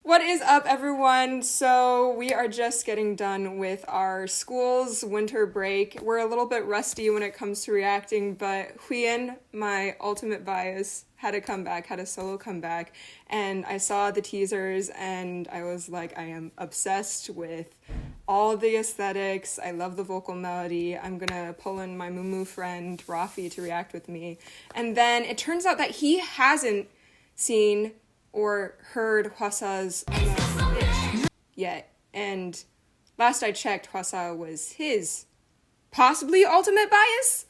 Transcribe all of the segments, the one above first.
What is up, everyone? So we are just getting done with our school's winter break. We're a little bit rusty when it comes to reacting, but Huyen, my ultimate bias, had a solo comeback, and I saw the teasers and I was like, I am obsessed with all the aesthetics. I love the vocal melody. I'm gonna pull in my Mumu friend Raffi to react with me. And then it turns out that he hasn't seen or heard WHEESA's yet. And last I checked, WHEESA was his possibly ultimate bias?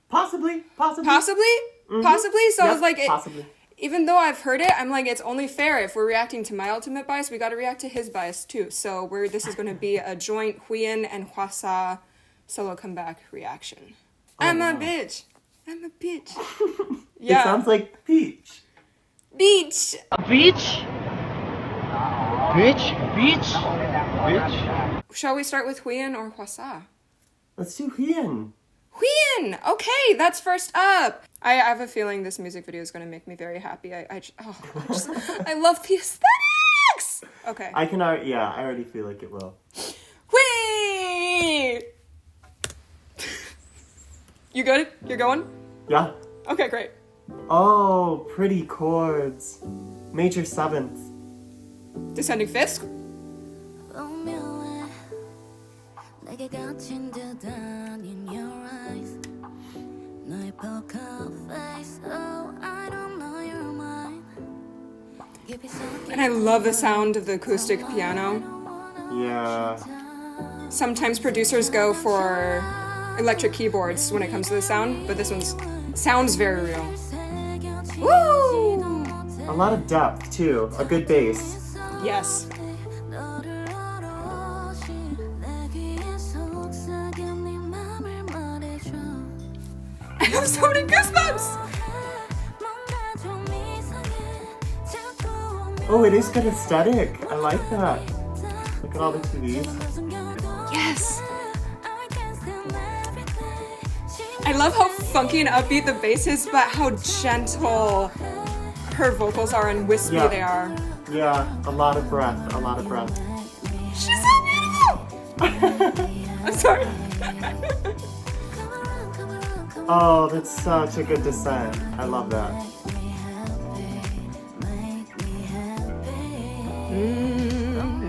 Possibly. Mm-hmm. Possibly? So yep, I was like, possibly. Even though I've heard it, I'm like, it's only fair if we're reacting to my ultimate bias, we gotta react to his bias too. So this is gonna be a joint Huyen and WHEESA solo comeback reaction. I'm a bitch. Yeah. It sounds like peach. Beach. Beach? Beach? Shall we start with Huyen or WHEESA? Let's do Huyen. Huyen! Okay, that's first up. I have a feeling this music video is going to make me very happy. I love the aesthetics! Okay. I already feel like it will. Whee! You good? You're going? Yeah. Okay, great. Oh, pretty chords. Major seventh. Descending fifth? And I love the sound of the acoustic piano. Yeah. Sometimes producers go for electric keyboards when it comes to the sound, but this one sounds very real. Woo! A lot of depth, too. A good bass. Yes. I have so many goosebumps! Oh, it is good aesthetic. I like that. Look at all the TVs. Yes! I love how funky and upbeat the bass is, but how gentle her vocals are and wispy they are. Yeah, a lot of breath. She's so beautiful! I'm sorry. Oh, that's such a good descent. I love that.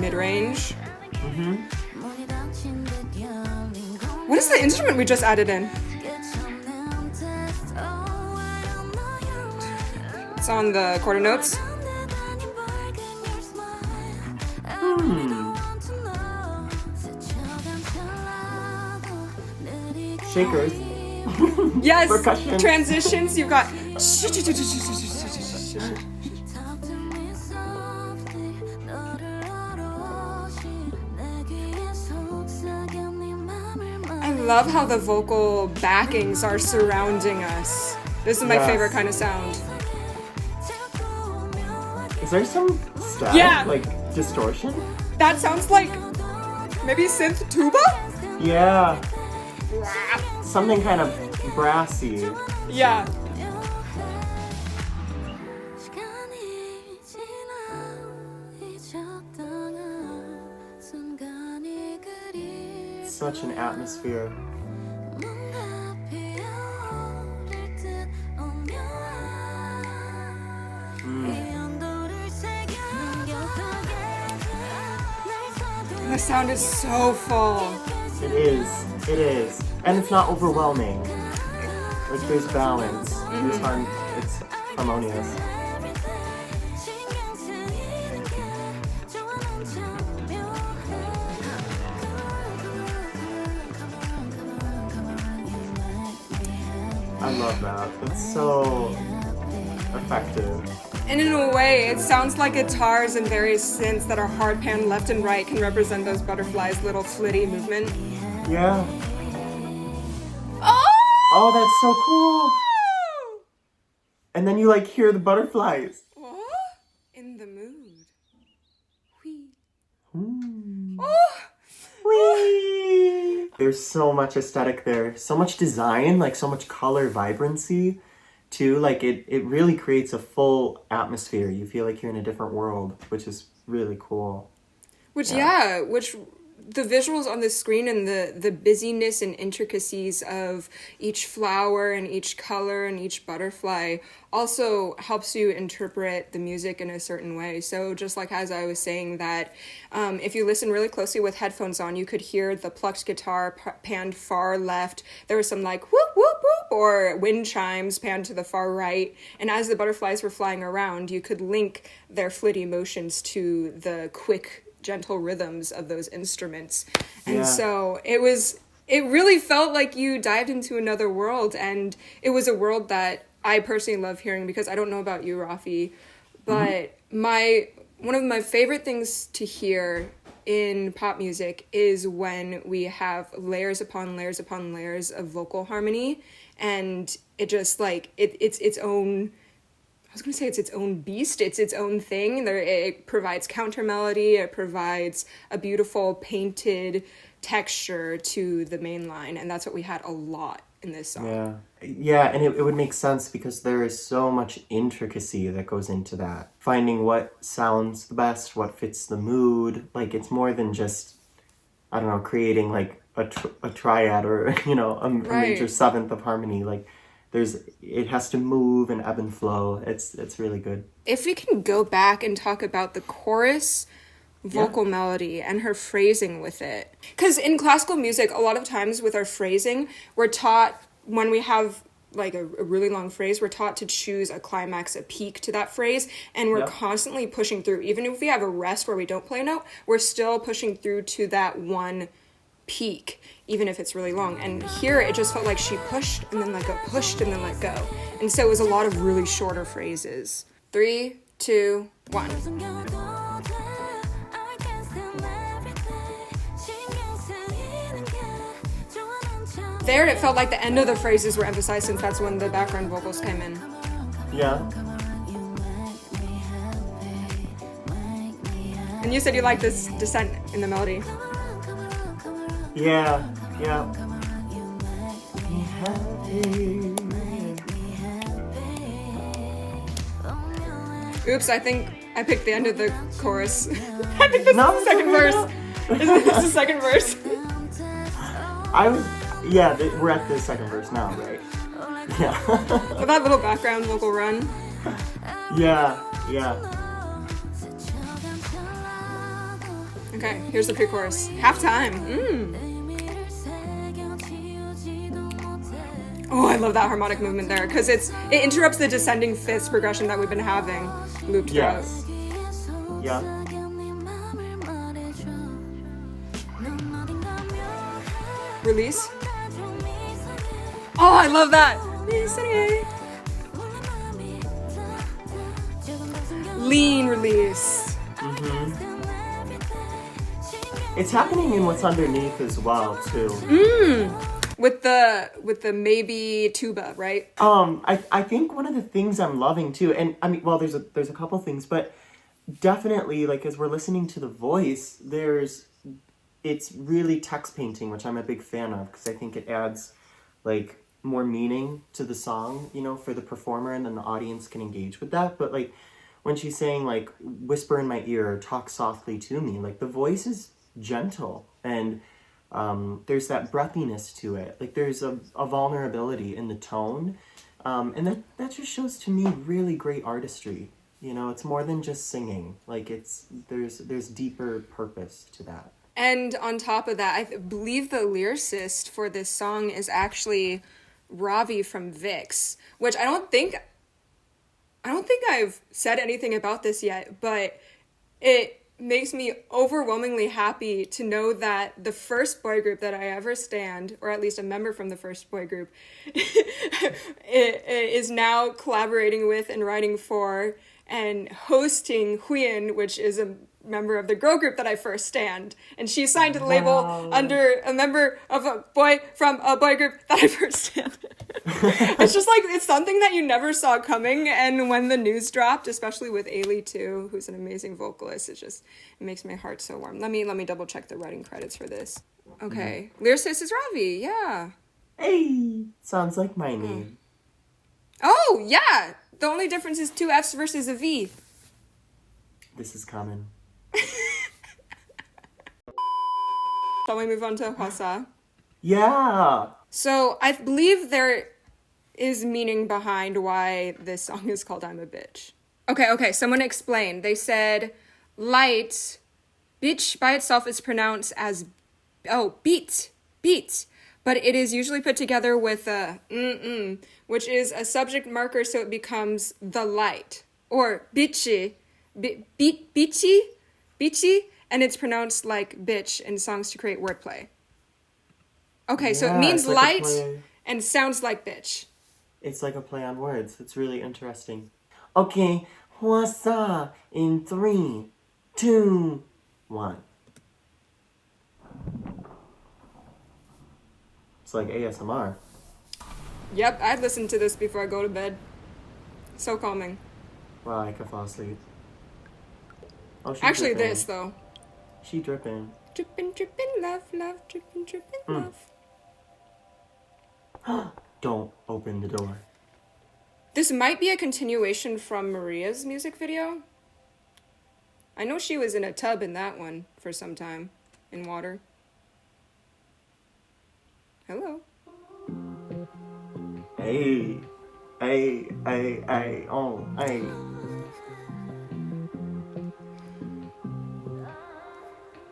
Mid-range. What is the instrument we just added in? It's on the quarter notes. Shakers. Yes! Percussion. Transitions, you've got... I love how the vocal backings are surrounding us. This is my favorite kind of sound. Is there some static, like distortion? That sounds like maybe synth tuba? Yeah. Something kind of brassy. Yeah. Such an atmosphere. The sound is so full. It is. And it's not overwhelming. Like there's balance. It's harmonious. I love that. It's so effective. And in a way, it sounds like guitars and various synths that are hard pan left and right can represent those butterflies' little flitty movement. Yeah. Oh, that's so cool. And then you hear the butterflies. Oh, in the mood. Whee. Oh. Whee. There's so much aesthetic there. So much design, so much color vibrancy. Too, it really creates a full atmosphere. You feel like you're in a different world, which is really cool. Which Yeah. which the visuals on the screen and the busyness and intricacies of each flower and each color and each butterfly also helps you interpret the music in a certain way. So just like as I was saying that if you listen really closely with headphones on, you could hear the plucked guitar panned far left. There was some like whoop whoop whoop or wind chimes panned to the far right. And as the butterflies were flying around, you could link their flitty motions to the quick gentle rhythms of those instruments. And so it really felt like you dived into another world, and it was a world that I personally love hearing because I don't know about you, Raffi, but one of my favorite things to hear in pop music is when we have layers upon layers upon layers of vocal harmony, and it just like it's its own, I was going to say it's its own beast. It's its own thing. It provides counter melody. It provides a beautiful painted texture to the main line. And that's what we had a lot in this song. Yeah. Yeah, and it would make sense because there is so much intricacy that goes into that. Finding what sounds the best, what fits the mood. Like, it's more than just, I don't know, creating like a triad or, you know, a major seventh of harmony. Like, it has to move and ebb and flow. It's really good. If we can go back and talk about the chorus vocal melody and her phrasing with it. Because in classical music, a lot of times with our phrasing, we're taught when we have like a really long phrase, we're taught to choose a climax, a peak to that phrase, and we're constantly pushing through. Even if we have a rest where we don't play a note, we're still pushing through to that one peak, even if it's really long. And here it just felt like she pushed and then let go, pushed and then let go. And so it was a lot of really shorter phrases. 3, 2, 1. There it felt like the end of the phrases were emphasized since that's when the background vocals came in. Yeah. And you said you like this descent in the melody. Yeah. Oops, I think I picked the end of the chorus. I think this is the second verse. Isn't this the second verse? We're at the second verse now, right? Yeah. With that little background vocal run. Yeah. Okay, here's the pre-chorus. Halftime. Oh, I love that harmonic movement there because it interrupts the descending fifths progression that we've been having looped throughout. Yeah. Release. Oh, I love that. Lean release. It's happening in what's underneath as well too. With the maybe tuba, right? I think one of the things I'm loving too, and I mean, well, there's a couple things, but definitely like as we're listening to the voice, it's really text painting, which I'm a big fan of because I think it adds like more meaning to the song, you know, for the performer, and then the audience can engage with that. But like when she's saying like whisper in my ear or talk softly to me, like the voice is gentle and there's that breathiness to it. Like there's a vulnerability in the tone, and that just shows to me really great artistry. You know, it's more than just singing. Like there's deeper purpose to that. And on top of that, I believe the lyricist for this song is actually Raffi from Vix, which I don't think I've said anything about this yet, but it makes me overwhelmingly happy to know that the first boy group that I ever stand, or at least a member from the first boy group, is now collaborating with and writing for and hosting Huyen, which is a member of the girl group that I first stand. And she signed to the label under a member of a boy from a boy group that I first stand. It's just like, it's something that you never saw coming. And when the news dropped, especially with Ailey too, who's an amazing vocalist, it makes my heart so warm. Let me double check the writing credits for this. Okay. Lyricist is Raffi, yeah. Hey, sounds like my name. Oh, yeah. The only difference is 2 F's versus a V. This is common. Shall we move on to WHEESA? Yeah. So I believe there is meaning behind why this song is called I'm a Bitch. Okay, someone explained. They said light, bitch by itself is pronounced as, beat. But it is usually put together with a which is a subject marker, so it becomes the light. Or bitchy, bitchy, and it's pronounced like bitch in songs to create wordplay. Okay, so it Yeah, means it's like a light play. and sounds like bitch. It's like a play on words. It's really interesting. Okay, WHEESA in 3, 2, 1. It's like ASMR. Yep, I'd listen to this before I go to bed. So calming. Wow, I could fall asleep. Oh, she's Actually, dripping. this, though. She dripping. Drippin', love, drippin', love. Don't open the door. This might be a continuation from Maria's music video. I know she was in a tub in that one for some time. In water. Hello. Hey, oh, hey.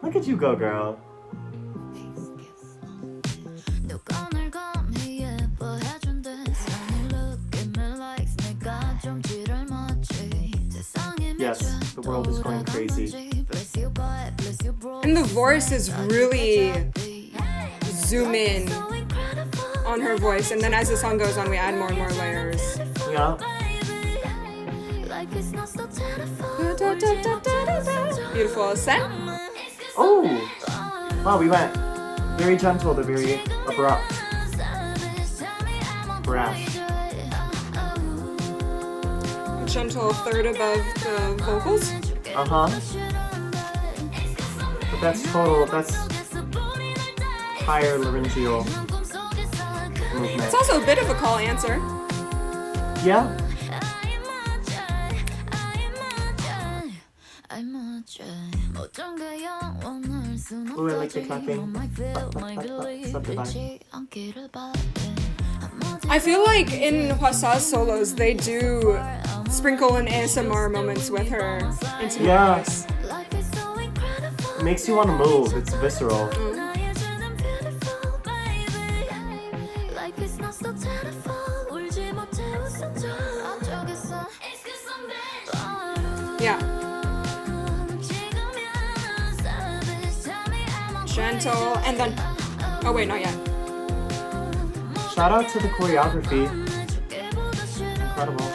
Look at you go, girl. Yes, the world is going crazy. And the voice is really zoom in on her voice, and then as the song goes on, we add more and more layers. Yeah. Beautiful set. Oh! Wow, we went very gentle to very abrupt. Brash. Gentle third above the vocals. Uh-huh. But that's higher laryngeal movement. It's also a bit of a call answer. Yeah. Ooh, I like the clapping. I feel like in WHEESA's solos, they do sprinkle in ASMR moments with her intimate Yeah. voice. It makes you want to move. It's visceral. Yeah. Gentle, and then... Oh wait, not yet. Shout out to the choreography. Incredible.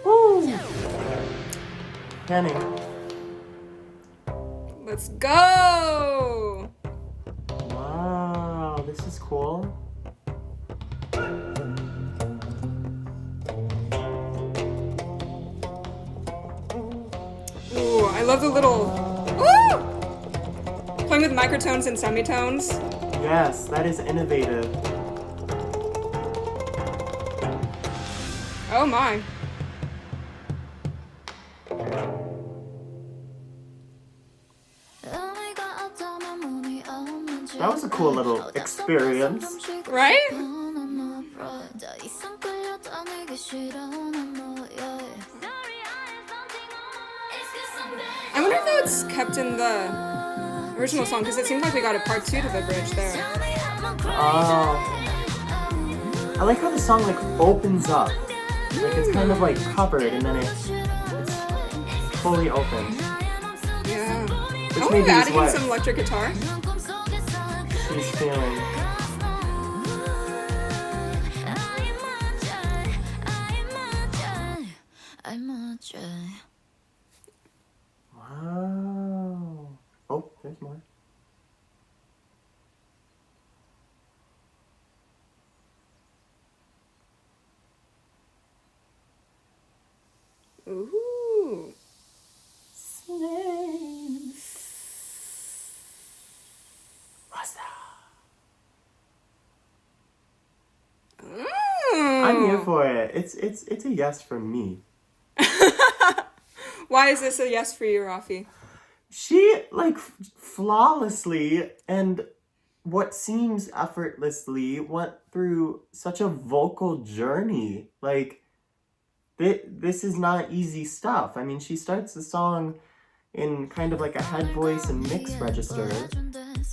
Woo! Panning. Let's go! Wow, this is cool. Ooh, I love the little... Ooh! Playing with microtones and semitones. Yes, that is innovative. Oh my. That was a cool little experience. Right? I wonder if that's kept in the original song, because it seems like we got a part 2 to the bridge there. Oh. I like how the song like opens up. Like it's kind of like covered and then it's fully open. Yeah. Which Oh, maybe we're is adding in what some electric guitar. she's feeling. Wow. Oh, there's more. Ooh. Rasta. I'm here for it. It's a yes from me. Why is this a yes for you, Raffi? She, like, flawlessly and what seems effortlessly went through such a vocal journey. Like, this is not easy stuff. I mean, she starts the song in kind of like a head voice and mix register,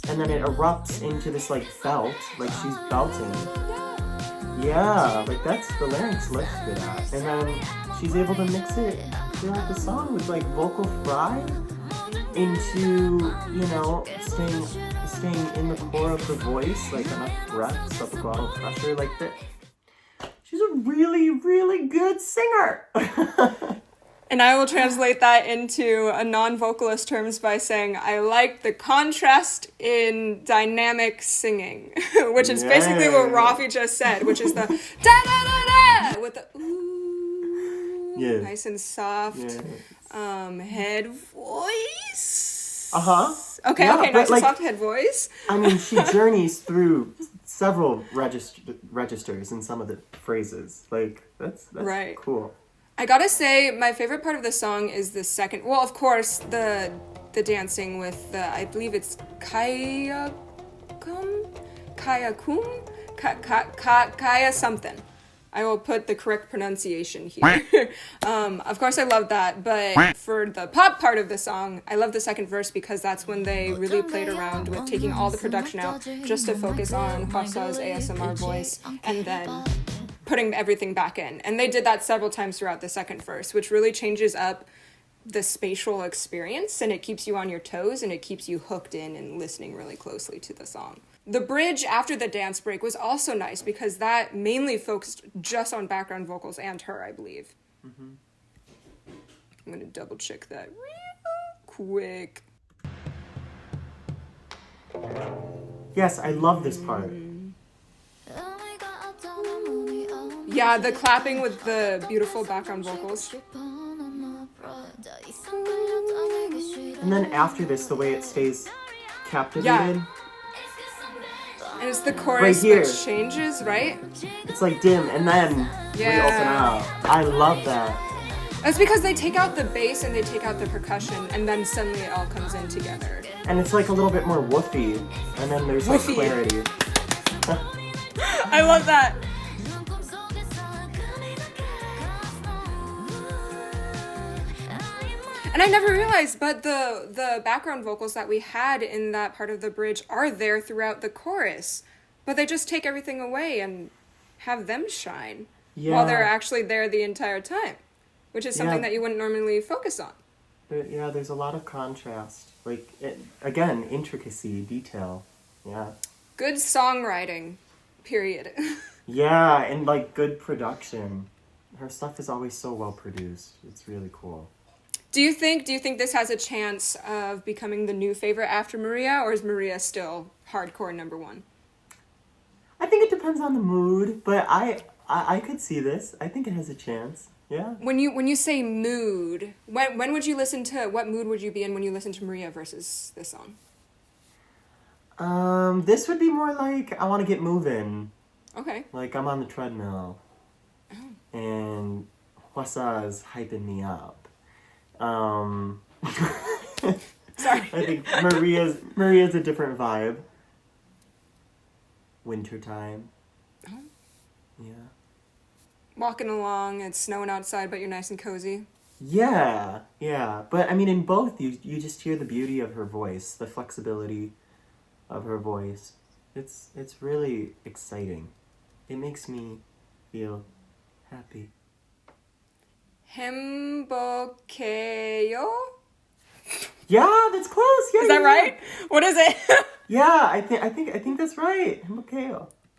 and then it erupts into this, like, belt, like she's belting. Yeah, like, that's the larynx lift for that. And then she's able to mix it throughout the song with, like, vocal fry into, you know, staying in the core of the voice, like enough breath, subglottal pressure, like that. She's a really, really good singer. And I will translate that into a non-vocalist terms by saying I like the contrast in dynamic singing, which is basically what Raffi just said, which is the da-da-da-da with the ooh, nice and soft head voice. Okay, nice and soft head voice. I mean, she journeys through several registers in some of the phrases. Like, that's right. Cool. I gotta say, my favorite part of the song is the second. Well, of course, the dancing with the, I believe it's Kaya something. I will put the correct pronunciation here. Of course, I love that, but for the pop part of the song, I love the second verse because that's when they really played around with taking all the production out just to focus on WHEESA's ASMR voice and then putting everything back in. And they did that several times throughout the second verse, which really changes up the spatial experience, and it keeps you on your toes, and it keeps you hooked in and listening really closely to the song. The bridge after the dance break was also nice because that mainly focused just on background vocals and her, I believe. Mm-hmm. I'm gonna double check that real quick. Yes, I love this part. Yeah, the clapping with the beautiful background vocals. And then after this, the way it stays captivated. Yeah. And it's the chorus right that changes, right? It's like dim, and then we open up. I love that. That's because they take out the bass and they take out the percussion, and then suddenly it all comes in together. And it's like a little bit more woofy, and then there's like clarity. I love that. And I never realized, but the background vocals that we had in that part of the bridge are there throughout the chorus. But they just take everything away and have them shine. Yeah. While they're actually there the entire time. Which is something that you wouldn't normally focus on. Yeah, there's a lot of contrast. Like, again, intricacy, detail. Yeah. Good songwriting, period. Yeah, and like good production. Her stuff is always so well produced. It's really cool. Do you think this has a chance of becoming the new favorite after Maria, or is Maria still hardcore number one? I think it depends on the mood, but I could see this. I think it has a chance. Yeah. When you say mood, when would you listen to, what mood would you be in when you listen to Maria versus this song? This would be more like I want to get moving. Okay. Like I'm on the treadmill. Oh. And WHEESA's hyping me up. Sorry. I think Maria's a different vibe. Wintertime. Oh. Yeah. Walking along, it's snowing outside, but you're nice and cozy. Yeah. But I mean, in both, you just hear the beauty of her voice, the flexibility of her voice. It's really exciting. It makes me feel happy. Hembokeo? Yeah, that's close. Yeah, is that right? What is it? Yeah, I think that's right. Hembokeo.